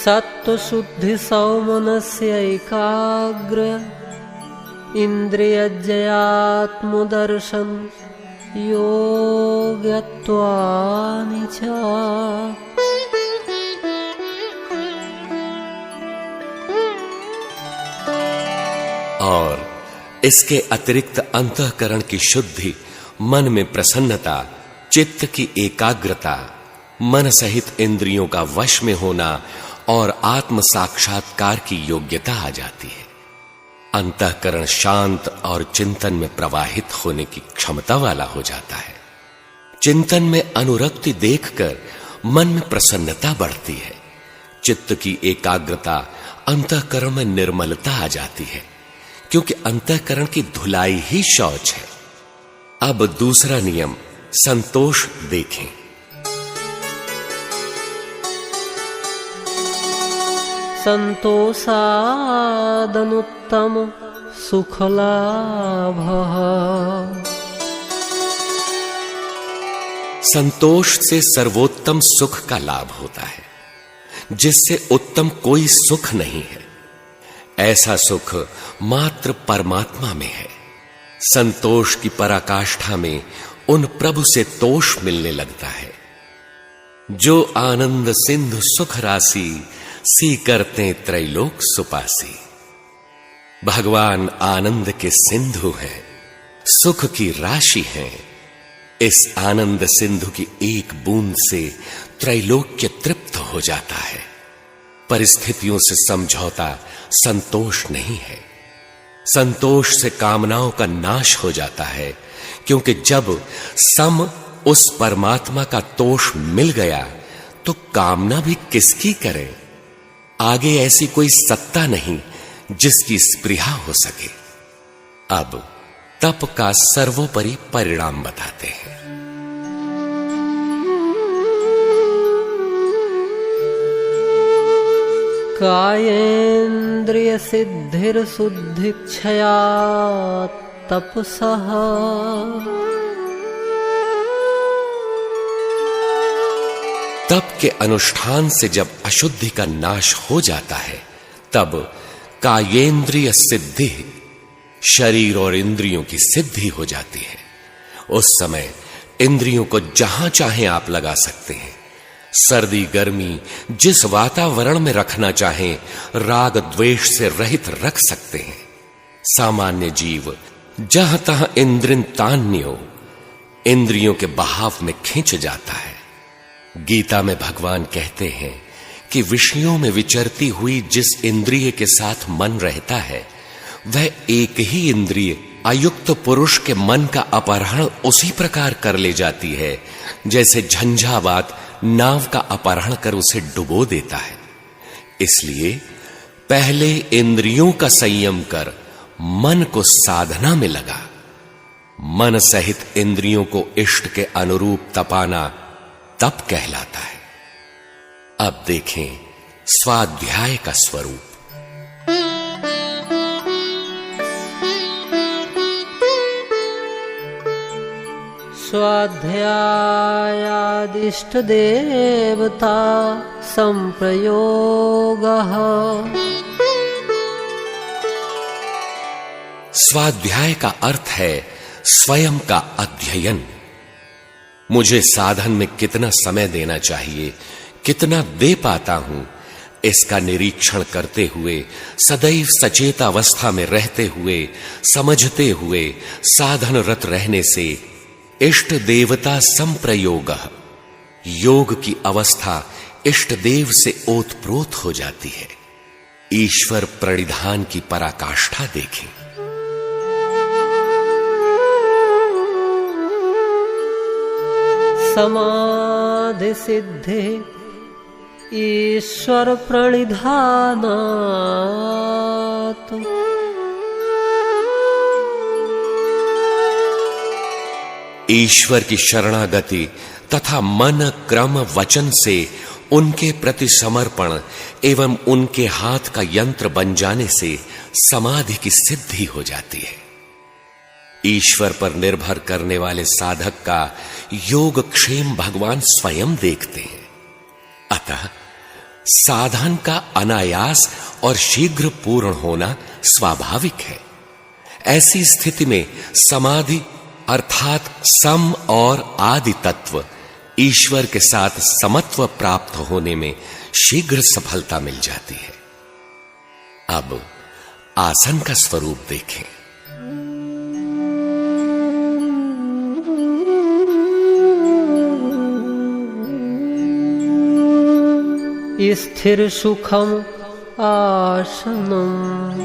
सत्त्वशुद्धि सौमनस्य एकाग्र इन्द्रियजयात्मदर्शन योग्यत्वानि च। और इसके अतिरिक्त अंतःकरण की शुद्धि, मन में प्रसन्नता, चित्त की एकाग्रता, मन सहित इंद्रियों का वश में होना और आत्म साक्षात्कार की योग्यता आ जाती है। अंतःकरण शांत और चिंतन में प्रवाहित होने की क्षमता वाला हो जाता है। चिंतन में अनुरक्ति देखकर मन में प्रसन्नता बढ़ती है। चित्त की एकाग्रता, अंतःकरण में निर्मलता आ जाती है, क्योंकि अंतःकरण की धुलाई ही शौच है। अब दूसरा नियम संतोष देखें। संतोषादनुत्तम सुखलाभः। संतोष से सर्वोत्तम सुख का लाभ होता है, जिससे उत्तम कोई सुख नहीं है। ऐसा सुख मात्र परमात्मा में है। संतोष की पराकाष्ठा में उन प्रभु से तोष मिलने लगता है। जो आनंद सिंधु सुख राशि, सी करते त्रैलोक सुपासी। भगवान आनंद के सिंधु हैं, सुख की राशि हैं। इस आनंद सिंधु की एक बूंद से त्रैलोक्य तृप्त हो जाता है। परिस्थितियों से समझौता संतोष नहीं है। संतोष से कामनाओं का नाश हो जाता है, क्योंकि जब सम उस परमात्मा का तोष मिल गया तो कामना भी किसकी करें। आगे ऐसी कोई सत्ता नहीं जिसकी स्पृहा हो सके। अब तप का सर्वोपरि परिणाम बताते हैं। कायेन्द्रिय सिद्धिर्शुद्धिक्षया तपसः। तप के अनुष्ठान से जब अशुद्धि का नाश हो जाता है, तब कायेन्द्रिय सिद्धि, शरीर और इंद्रियों की सिद्धि हो जाती है। उस समय इंद्रियों को जहां चाहें आप लगा सकते हैं। सर्दी गर्मी जिस वातावरण में रखना चाहें, राग द्वेष से रहित रख सकते हैं। सामान्य जीव जहां तहां इंद्रियतान्यो, इंद्रियों के बहाव में खींच जाता है। गीता में भगवान कहते हैं कि विषयों में विचरती हुई जिस इंद्रिय के साथ मन रहता है, वह एक ही इंद्रिय अयुक्त पुरुष के मन का अपहरण उसी प्रकार कर ले जाती है, जैसे झंझावात नाव का अपहरण कर उसे डुबो देता है। इसलिए पहले इंद्रियों का संयम कर मन को साधना में लगा। मन सहित इंद्रियों को इष्ट के अनुरूप तपाना तप कहलाता है। अब देखें स्वाध्याय का स्वरूप। स्वाध्यायादिष्ट देवता संप्रयोगः। स्वाध्याय का अर्थ है स्वयं का अध्ययन। मुझे साधन में कितना समय देना चाहिए, कितना दे पाता हूं, इसका निरीक्षण करते हुए, सदैव सचेत अवस्था में रहते हुए, समझते हुए साधनरत रहने से इष्ट देवता संप्रयोगः, योग की अवस्था इष्ट देव से ओतप्रोत हो जाती है। ईश्वर प्रणिधान की पराकाष्ठा देखें। समाधि सिद्धि ईश्वर प्रणिधानात्। ईश्वर की शरणागति तथा मन क्रम वचन से उनके प्रति समर्पण एवं उनके हाथ का यंत्र बन जाने से समाधि की सिद्धि हो जाती है। ईश्वर पर निर्भर करने वाले साधक का योग क्षेम भगवान स्वयं देखते हैं। अतः साधन का अनायास और शीघ्र पूर्ण होना स्वाभाविक है। ऐसी स्थिति में समाधि अर्थात सम और आदि तत्व ईश्वर के साथ समत्व प्राप्त होने में शीघ्र सफलता मिल जाती है। अब आसन का स्वरूप देखें। स्थिर सुखम आसनम।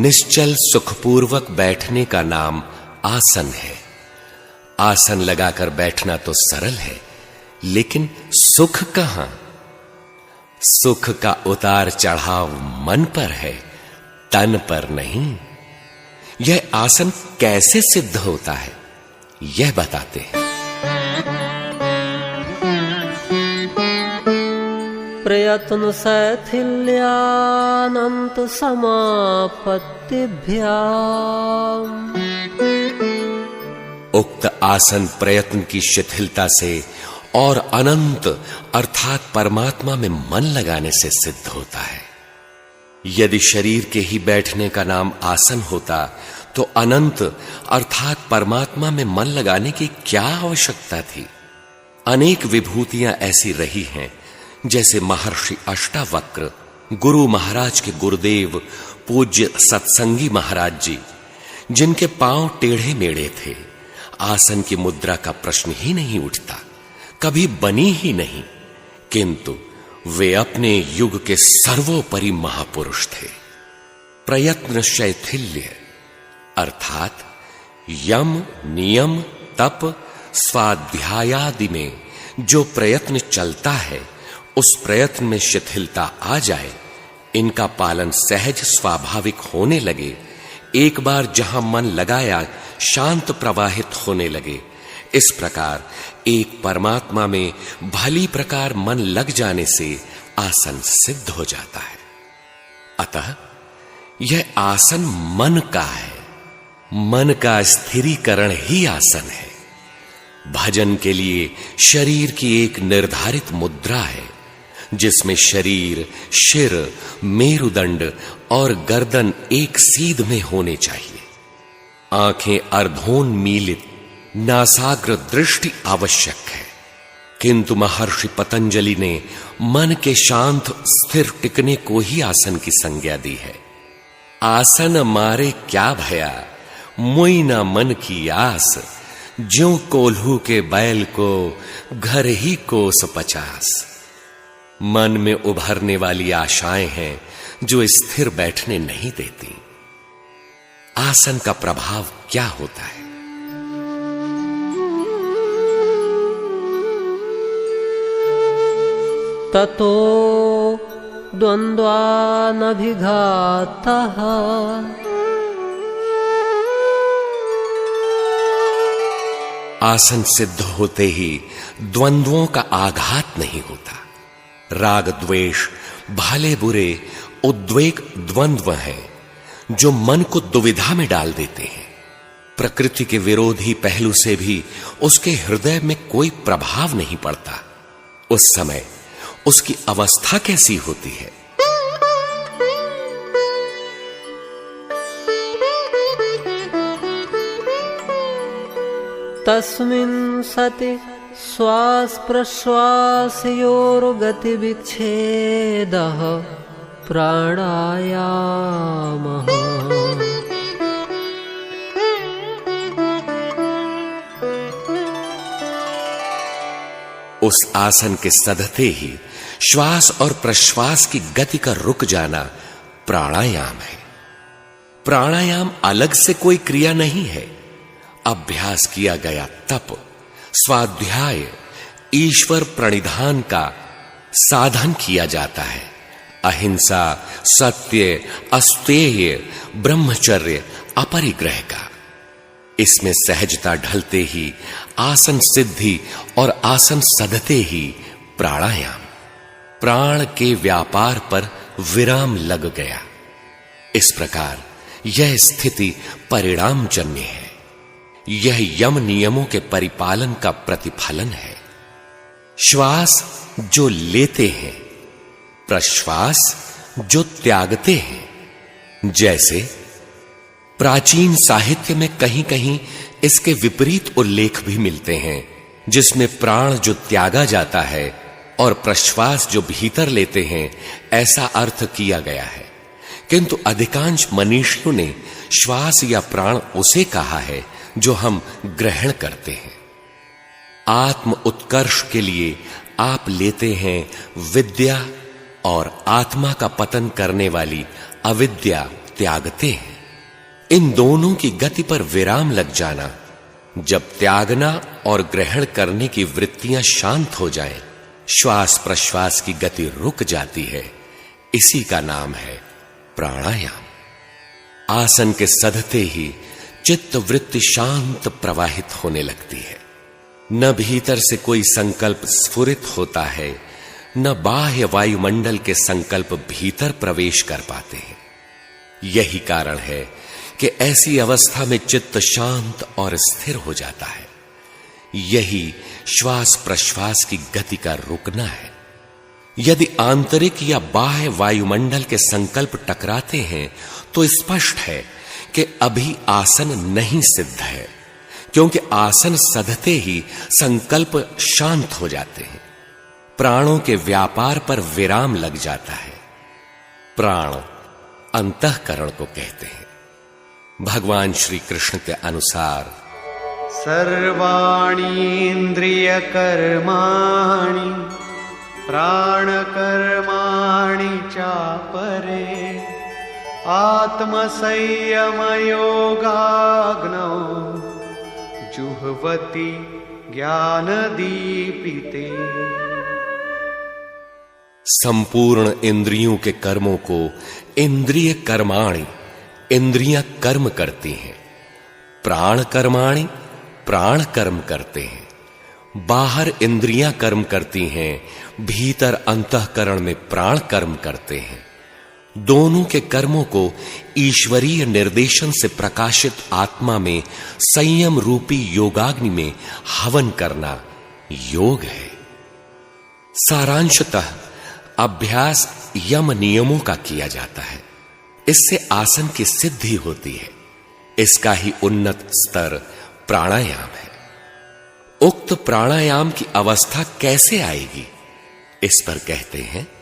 निश्चल सुखपूर्वक बैठने का नाम आसन है। आसन लगाकर बैठना तो सरल है, लेकिन सुख कहां? सुख का उतार चढ़ाव मन पर है, तन पर नहीं। यह आसन कैसे सिद्ध होता है, यह बताते हैं। प्रयत्न शैथिल्यानंत समापत्तिभ्याम। उक्त आसन प्रयत्न की शिथिलता से और अनंत अर्थात परमात्मा में मन लगाने से सिद्ध होता है। यदि शरीर के ही बैठने का नाम आसन होता तो अनंत अर्थात परमात्मा में मन लगाने की क्या आवश्यकता थी? अनेक विभूतियां ऐसी रही हैं, जैसे महर्षि अष्टावक्र, गुरु महाराज के गुरुदेव पूज्य सत्संगी महाराज जी, जिनके पांव टेढ़े मेढ़े थे। आसन की मुद्रा का प्रश्न ही नहीं उठता, कभी बनी ही नहीं, किंतु वे अपने युग के सर्वोपरि महापुरुष थे। प्रयत्न शैथिल्य अर्थात यम नियम तप स्वाध्यायादि में जो प्रयत्न चलता है, उस प्रयत्न में शिथिलता आ जाए, इनका पालन सहज स्वाभाविक होने लगे, एक बार जहां मन लगाया शांत प्रवाहित होने लगे, इस प्रकार एक परमात्मा में भली प्रकार मन लग जाने से आसन सिद्ध हो जाता है। अतः यह आसन मन का है, मन का स्थिरीकरण ही आसन है। भजन के लिए शरीर की एक निर्धारित मुद्रा है, जिसमें शरीर, शिर, मेरुदंड और गर्दन एक सीध में होने चाहिए। आंखें अर्धोन्मीलित, नासाग्र दृष्टि आवश्यक है, किंतु महर्षि पतंजलि ने मन के शांत स्थिर टिकने को ही आसन की संज्ञा दी है। आसन मारे क्या भया, मुई न मन की आस, ज्यों कोल्हू के बैल को घर ही कोस 50। मन में उभरने वाली आशाएं हैं जो स्थिर बैठने नहीं देती। आसन का प्रभाव क्या होता है? ततो द्वन्द्वानभिघातः आसन सिद्ध होते ही द्वंद्वों का आघात नहीं होता। राग द्वेष, भले बुरे, उद्वेग द्वंद्व हैं जो मन को दुविधा में डाल देते हैं। प्रकृति के विरोधी पहलू से भी उसके हृदय में कोई प्रभाव नहीं पड़ता। उस समय उसकी अवस्था कैसी होती है? तस्मिन् सति श्वास प्रश्वासयोर्गतिविच्छेदः प्राणायामः। उस आसन के सधते ही श्वास और प्रश्वास की गति का रुक जाना प्राणायाम है। प्राणायाम अलग से कोई क्रिया नहीं है, अभ्यास किया गया तप, स्वाध्याय, ईश्वर प्रणिधान का साधन किया जाता है। अहिंसा, सत्य, अस्तेय, ब्रह्मचर्य, अपरिग्रह का। इसमें सहजता ढलते ही आसन सिद्धि और आसन सधते ही प्राणायाम, प्राण के व्यापार पर विराम लग गया। इस प्रकार यह स्थिति परिणामजन्य है। यह यम नियमों के परिपालन का प्रतिफलन है। श्वास जो लेते हैं, प्रश्वास जो त्यागते हैं। जैसे प्राचीन साहित्य में कहीं कहीं इसके विपरीत उल्लेख भी मिलते हैं, जिसमें प्राण जो त्यागा जाता है और प्रश्वास जो भीतर लेते हैं, ऐसा अर्थ किया गया है। किंतु अधिकांश मनीषियों ने श्वास या प्राण उसे कहा है जो हम ग्रहण करते हैं। आत्म उत्कर्ष के लिए आप लेते हैं विद्या और आत्मा का पतन करने वाली अविद्या त्यागते हैं। इन दोनों की गति पर विराम लग जाना, जब त्यागना और ग्रहण करने की वृत्तियां शांत हो जाएं, श्वास प्रश्वास की गति रुक जाती है। इसी का नाम है प्राणायाम। आसन के सधते ही चित्त वृत्ति शांत प्रवाहित होने लगती है। न भीतर से कोई संकल्प स्फुरित होता है, न बाह्य वायुमंडल के संकल्प भीतर प्रवेश कर पाते हैं। यही कारण है कि ऐसी अवस्था में चित्त शांत और स्थिर हो जाता है। यही श्वास प्रश्वास की गति का रुकना है। यदि आंतरिक या बाह्य वायुमंडल के संकल्प टकराते हैं तो स्पष्ट है कि अभी आसन नहीं सिद्ध है, क्योंकि आसन सधते ही संकल्प शांत हो जाते हैं। प्राणों के व्यापार पर विराम लग जाता है। प्राण अंतःकरण को कहते हैं। भगवान श्री कृष्ण के अनुसार सर्वाणि इंद्रिय कर्माणि प्राण कर्माणि चापरे आत्मसंयम योगाग्नौ जुह्वति ज्ञान दीपिते। संपूर्ण इंद्रियों के कर्मों को इंद्रिय कर्माणि, इंद्रियां कर्म करती हैं। प्राण कर्माणि, प्राण कर्म करते हैं। बाहर इंद्रियां कर्म करती हैं, भीतर अंतःकरण में प्राण कर्म करते हैं। दोनों के कर्मों को ईश्वरीय निर्देशन से प्रकाशित आत्मा में संयम रूपी योगाग्नि में हवन करना योग है। सारांशतः अभ्यास यम नियमों का किया जाता है। इससे आसन की सिद्धि होती है। इसका ही उन्नत स्तर प्राणायाम है। उक्त प्राणायाम की अवस्था कैसे आएगी, इस पर कहते हैं